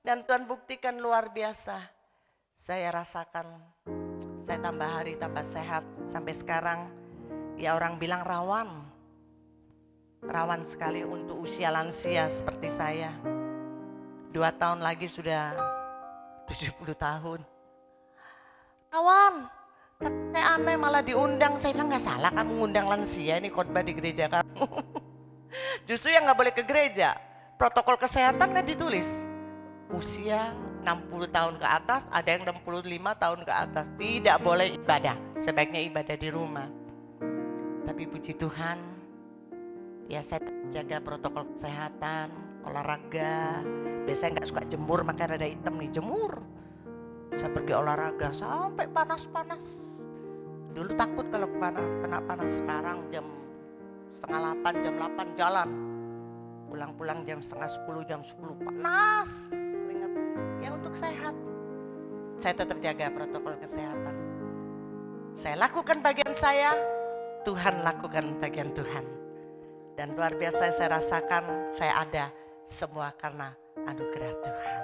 Dan Tuhan buktikan luar biasa. Saya rasakan, saya tambah hari tambah sehat. Sampai sekarang ya orang bilang rawan. Rawan sekali untuk usia lansia seperti saya. 2 tahun lagi sudah 70 tahun. Rawan. Tapi aneh malah diundang. Saya bilang gak salah kamu ngundang lansia ini khotbah di gereja kamu. Justru yang gak boleh ke gereja. Protokol kesehatan kan ditulis. Usia 60 tahun ke atas, ada yang 65 tahun ke atas. Tidak boleh ibadah. Sebaiknya ibadah di rumah. Tapi puji Tuhan, ya saya jaga protokol kesehatan, olahraga. Biasanya gak suka jemur, makanya ada hitam nih, jemur. Saya pergi olahraga sampai panas-panas. Dulu takut kalau kena panas, sekarang jam 7:30, jam 8 jalan. Pulang-pulang jam 9:30, jam 10 panas. Keringat. Ya untuk sehat. Saya tetap jaga protokol kesehatan. Saya lakukan bagian saya, Tuhan lakukan bagian Tuhan. Dan luar biasa saya rasakan saya ada semua karena anugerah Tuhan.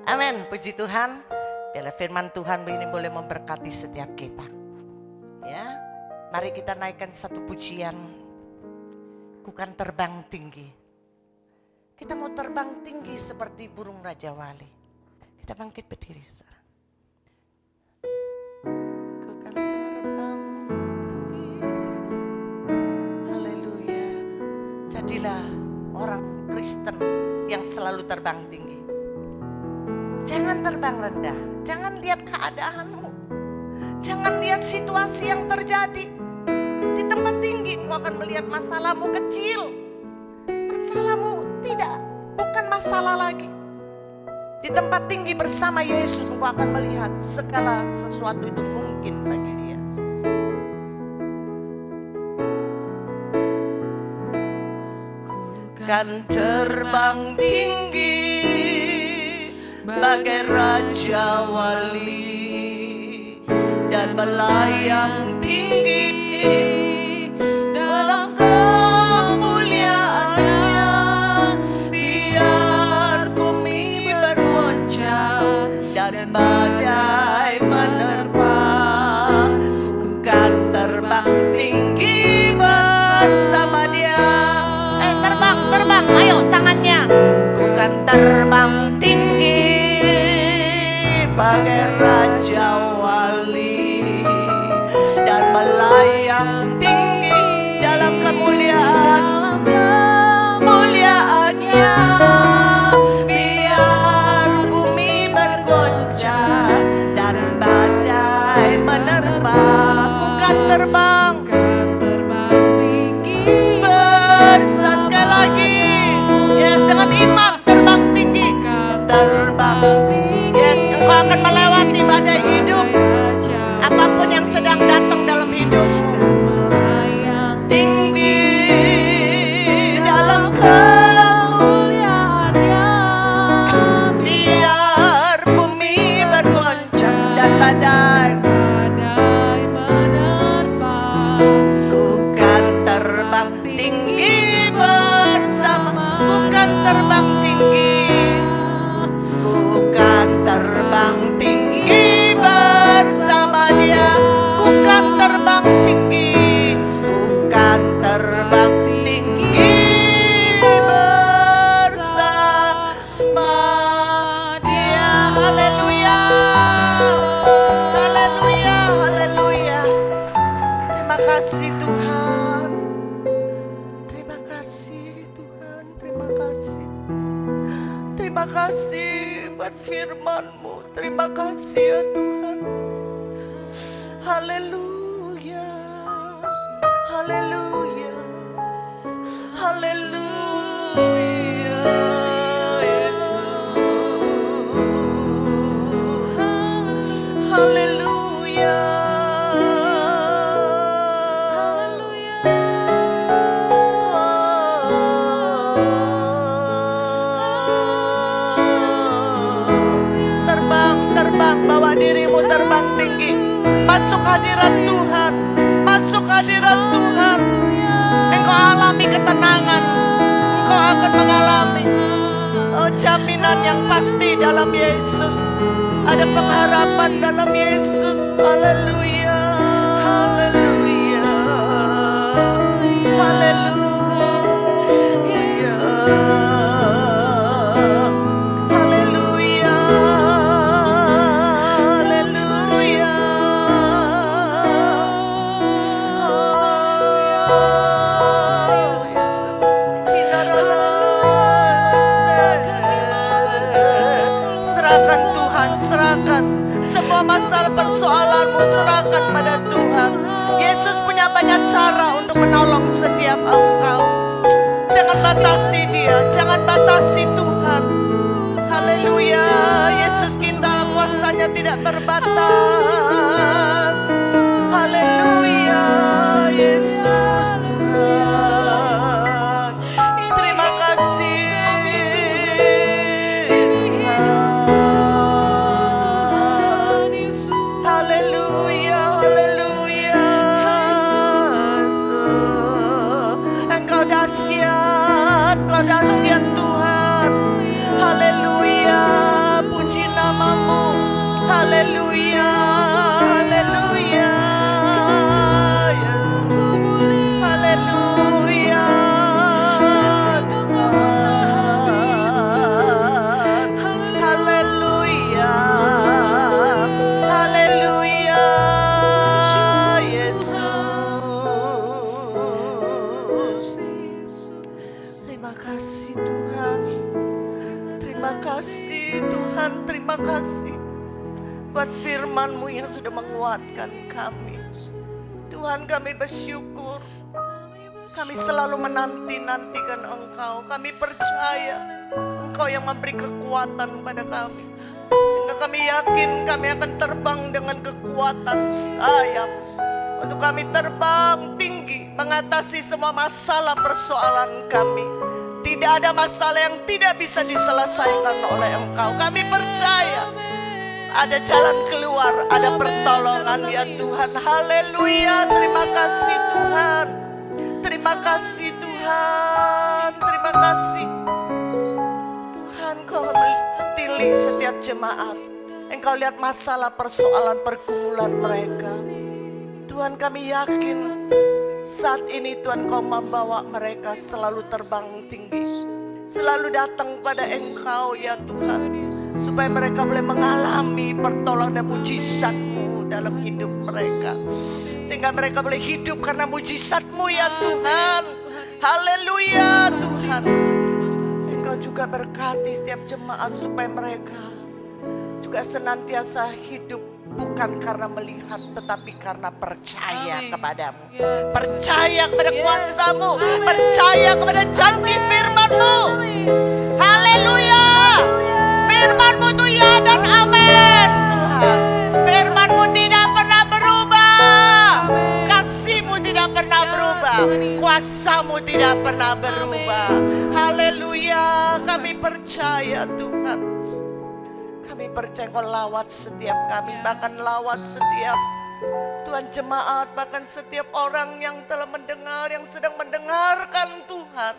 Amin, puji Tuhan. Biarlah firman Tuhan ini boleh memberkati setiap kita. Ya, mari kita naikkan satu pujian. Ku kan terbang tinggi. Kita mau terbang tinggi seperti burung Raja Wali. Kita bangkit berdiri sekarang. Ku kan terbang tinggi. Haleluya. Jadilah orang Kristen yang selalu terbang tinggi. Jangan terbang rendah. Jangan lihat keadaanmu. Jangan lihat situasi yang terjadi. Di tempat tinggi engkau akan melihat masalahmu kecil. Masalahmu bukan masalah lagi. Di tempat tinggi bersama Yesus engkau akan melihat segala sesuatu itu mungkin bagi dia. Kan terbang tinggi bagai Raja Wali dan melayang tinggi dalam kemuliaannya. Biar bumi bergoncang dan badai menerpa, ku kan terbang tinggi bersama dia. Terbang, ayo tangannya. Ku kan terbang tinggi bagai Raja Wali dan melayang terbang tinggi, ku kan terbang tinggi bersama Dia. Ku kan terbang tinggi, ku kan terbang tinggi bersama Dia. Haleluya, haleluya, haleluya. Terima kasih Tuhan. Terima kasih Tuhan, terima kasih. Terima kasih buat firman-Mu. Terima kasih ya Tuhan. Haleluya, haleluya, haleluya, Yesus. Haleluya, terbang, terbang, bawa dirimu terbang tinggi. Masuk hadirat Tuhan, masuk hadirat Tuhan. Engkau alami ketenangan, engkau akan mengalami jaminan yang pasti dalam Yesus. Ada pengharapan dalam Yesus. Haleluya, haleluya, haleluya, haleluya, haleluya. Serahkan Tuhan, serahkan semua masalah persoalanmu, serahkan pada Tuhan. Yesus punya banyak cara untuk menolong setiap engkau. Jangan batasi Dia, jangan batasi Tuhan. Haleluya, Yesus kita kuasanya tidak terbatas. Haleluya, Yesus Tuhan. Terima kasih Tuhan. Haleluya, haleluya. Engkau dahsyat, Engkau dahsyat Tuhan. Haleluya, puji nama-Mu. Haleluya, haleluya. Haleluya, haleluya, haleluya, Yesus. Terima kasih Tuhan, terima kasih Tuhan, terima kasih buat firman-Mu yang sudah menguatkan kami. Tuhan, kami bersyukur. Kami selalu menanti-nantikan Engkau. Kami percaya Engkau yang memberi kekuatan pada kami. Sehingga kami yakin kami akan terbang dengan kekuatan sayap. Untuk kami terbang tinggi, mengatasi semua masalah persoalan kami. Tidak ada masalah yang tidak bisa diselesaikan oleh Engkau. Kami percaya ada jalan keluar, ada pertolongan ya Tuhan. Haleluya, terima kasih Tuhan. Terima kasih Tuhan, terima kasih Tuhan. Kau pilih setiap jemaat. Engkau lihat masalah persoalan pergumulan mereka. Tuhan, kami yakin saat ini Tuhan Kau membawa mereka selalu terbang tinggi, selalu datang pada Engkau ya Tuhan, supaya mereka boleh mengalami pertolongan dan mujizat-Mu dalam hidup mereka, sehingga mereka boleh hidup karena mujizat-Mu ya Tuhan. Haleluya Tuhan. Engkau juga berkati setiap jemaat supaya mereka juga senantiasa hidup bukan karena melihat, tetapi karena percaya kepadamu, percaya kepada kuasa-Mu, percaya kepada janji firman-Mu. Haleluya. Firman-Mu itu ya dan amin Tuhan. Firman-Mu tidak pernah berubah, kasih-Mu tidak pernah berubah, kuasa-Mu tidak pernah berubah. Haleluya, kami percaya Tuhan. Kami percaya Kau lawat setiap kami, bahkan lawat setiap Tuhan, jemaat, bahkan setiap orang yang telah mendengar, yang sedang mendengarkan Tuhan,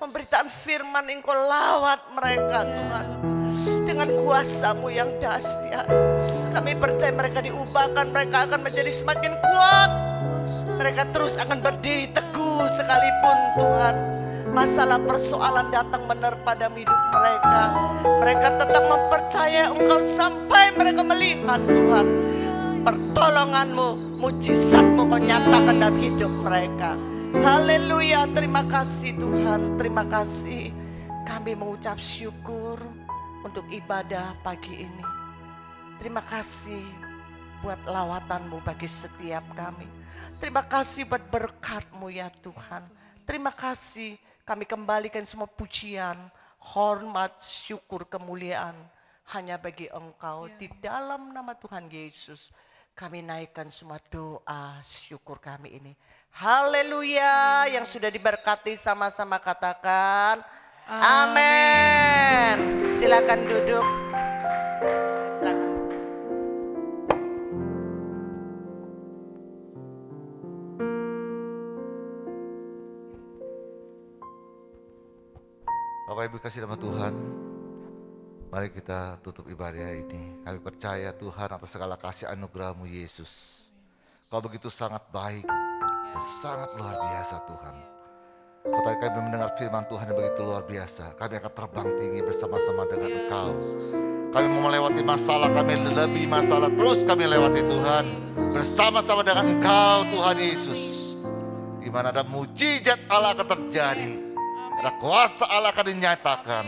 pemberitaan firman Engkau lawat mereka Tuhan, dengan kuasa-Mu yang dahsyat. Kami percaya mereka diubahkan, mereka akan menjadi semakin kuat. Mereka terus akan berdiri teguh sekalipun Tuhan masalah persoalan datang menerpa dalam hidup mereka. Mereka tetap mempercayai Engkau sampai mereka melihat Tuhan pertolongan-Mu, mujizat-Mu Kau nyatakan dalam hidup mereka. Haleluya, terima kasih Tuhan, terima kasih. Kami mengucap syukur untuk ibadah pagi ini. Terima kasih buat lawatan-Mu bagi setiap kami. Terima kasih buat berkat-Mu ya Tuhan. Terima kasih, kami kembalikan semua pujian, hormat, syukur, kemuliaan hanya bagi Engkau. Di dalam nama Tuhan Yesus kami naikkan semua doa syukur kami ini. Haleluya, yang sudah diberkati sama-sama katakan amin. Silakan duduk. Silakan. Bapak Ibu kasih nama Tuhan, mari kita tutup ibadah ini. Kami percaya Tuhan atas segala kasih anugerah-Mu Yesus. Kau begitu sangat baik dan sangat luar biasa Tuhan. Tadi kami mendengar firman Tuhan yang begitu luar biasa. Kami akan terbang tinggi bersama-sama dengan Engkau. Kami mau melewati masalah, kami lebih masalah, terus kami lewati Tuhan. Bersama-sama dengan Engkau Tuhan Yesus. Di mana ada mujizat Allah akan terjadi. Ada kuasa Allah akan dinyatakan.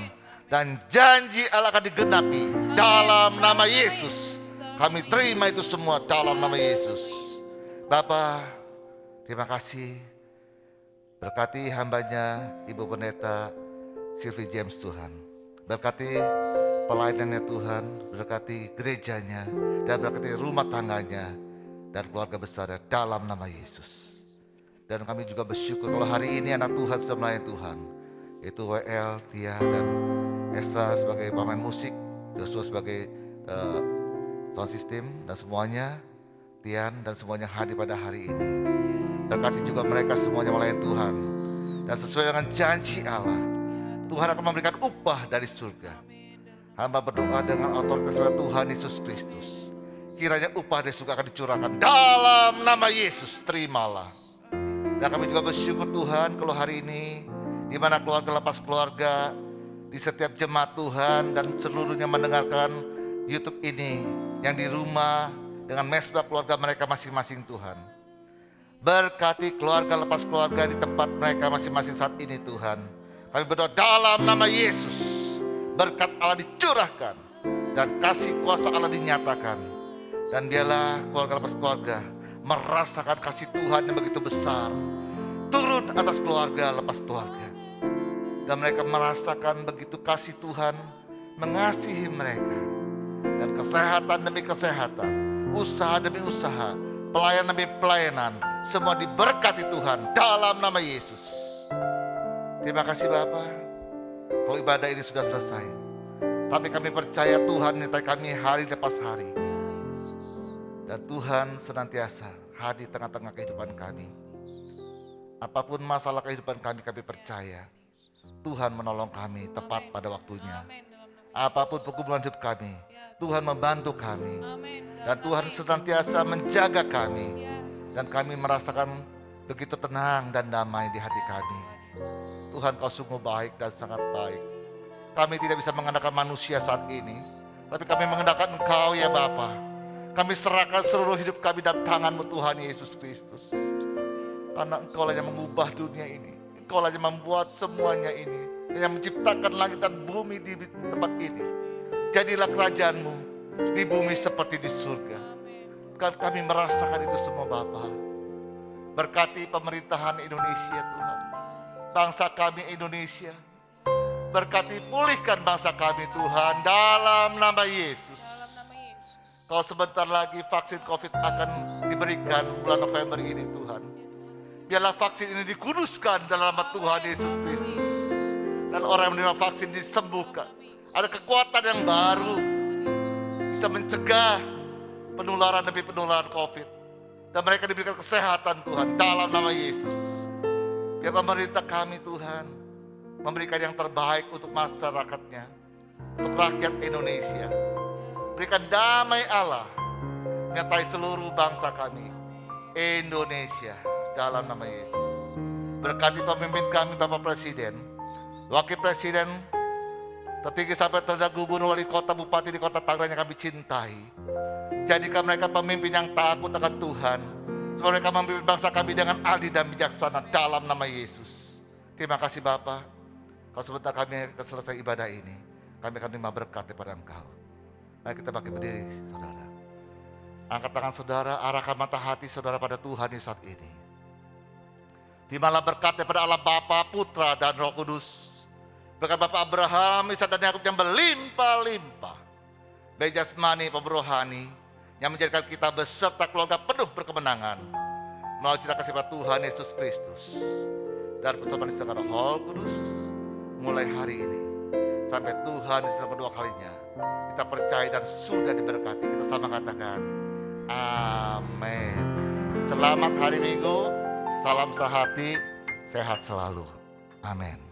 Dan janji Allah akan digenapi dalam nama Yesus. Kami terima itu semua dalam nama Yesus. Bapa, terima kasih. Berkati hambanya Ibu Pendeta Sylvie James Tuhan. Berkati pelayanannya Tuhan. Berkati gerejanya. Dan berkati rumah tangganya. Dan keluarga besarnya dalam nama Yesus. Dan kami juga bersyukur kalau hari ini anak Tuhan sudah melayani Tuhan. Itu WL, Tia, dan Estra sebagai pemain musik, Joshua sebagai sound system, dan semuanya, Tian dan semuanya hadir pada hari ini. Berkati juga mereka semuanya melayani Tuhan. Dan sesuai dengan janji Allah, Tuhan akan memberikan upah dari surga. Hamba berdoa dengan otoritas Tuhan Yesus Kristus. Kiranya upah dari surga akan dicurahkan dalam nama Yesus, terimalah. Dan kami juga bersyukur Tuhan kalau hari ini, di mana keluarga lepas keluarga, di setiap jemaat Tuhan dan seluruhnya mendengarkan YouTube ini, yang di rumah dengan mesbah keluarga mereka masing-masing Tuhan. Berkati keluarga lepas keluarga di tempat mereka masing-masing saat ini Tuhan. Kami berdoa dalam nama Yesus, berkat Allah dicurahkan dan kasih kuasa Allah dinyatakan. Dan biarlah keluarga lepas keluarga merasakan kasih Tuhan yang begitu besar turun atas keluarga lepas keluarga. Dan mereka merasakan begitu kasih Tuhan mengasihi mereka. Dan kesehatan demi kesehatan, usaha demi usaha, pelayanan demi pelayanan, semua diberkati Tuhan dalam nama Yesus. Terima kasih Bapa, kalau ibadah ini sudah selesai. Tapi kami percaya Tuhan menyertai kami hari lepas hari. Dan Tuhan senantiasa hadir di tengah-tengah kehidupan kami. Apapun masalah kehidupan kami percaya Tuhan menolong kami tepat pada waktunya. Apapun pergumulan hidup kami, Tuhan membantu kami. Dan Tuhan senantiasa menjaga kami. Dan kami merasakan begitu tenang dan damai di hati kami. Tuhan Kau sungguh baik dan sangat baik. Kami tidak bisa mengandalkan manusia saat ini, tapi kami mengandalkan Engkau ya Bapa. Kami serahkan seluruh hidup kami dalam tangan-Mu Tuhan Yesus Kristus. Karena Engkau lah yang mengubah dunia ini. Engkau lah yang membuat semuanya ini, yang menciptakan langit dan bumi di tempat ini. Jadilah kerajaan-Mu di bumi seperti di surga. Kami merasakan itu semua Bapa. Berkati pemerintahan Indonesia Tuhan, bangsa kami Indonesia. Berkati pulihkan bangsa kami Tuhan dalam nama Yesus. Kalau sebentar lagi vaksin COVID akan diberikan bulan November ini Tuhan. Biarlah vaksin ini dikuduskan dalam nama Tuhan Yesus Kristus. Dan orang yang menerima vaksin disembuhkan. Ada kekuatan yang baru bisa mencegah penularan demi penularan COVID. Dan mereka diberikan kesehatan Tuhan dalam nama Yesus. Biar pemerintah kami Tuhan memberikan yang terbaik untuk masyarakatnya, untuk rakyat Indonesia. Berikan damai Allah menyertai seluruh bangsa kami, Indonesia, dalam nama Yesus. Berkati pemimpin kami, Bapak Presiden, Wakil Presiden, tertinggi sampai terendah gubernur, wali kota, bupati di kota Tangerang yang kami cintai. Jadikan mereka pemimpin yang takut akan Tuhan, supaya mereka memimpin bangsa kami dengan adil dan bijaksana dalam nama Yesus. Terima kasih Bapak. Kalau sebentar kami selesai ibadah ini, kami akan terima berkat daripada Engkau. Mari kita bangkit berdiri, saudara. Angkat tangan saudara, arahkan mata hati saudara pada Tuhan di saat ini. Terimalah berkat daripada Allah Bapa, Putra, dan Roh Kudus. Berkat Bapak Abraham, Ishak, dan Yakub yang berlimpah-limpah. Baik jasmani maupun rohani, yang menjadikan kita beserta keluarga penuh berkemenangan. Melalui cinta kasih Tuhan Yesus Kristus. Dan persoalan istirahat Roh Kudus, mulai hari ini sampai Tuhan di dalam kedua kalinya, kita percaya dan sudah diberkati. Kita sama katakan amin. Selamat hari Minggu, salam sehati, sehat selalu. Amin.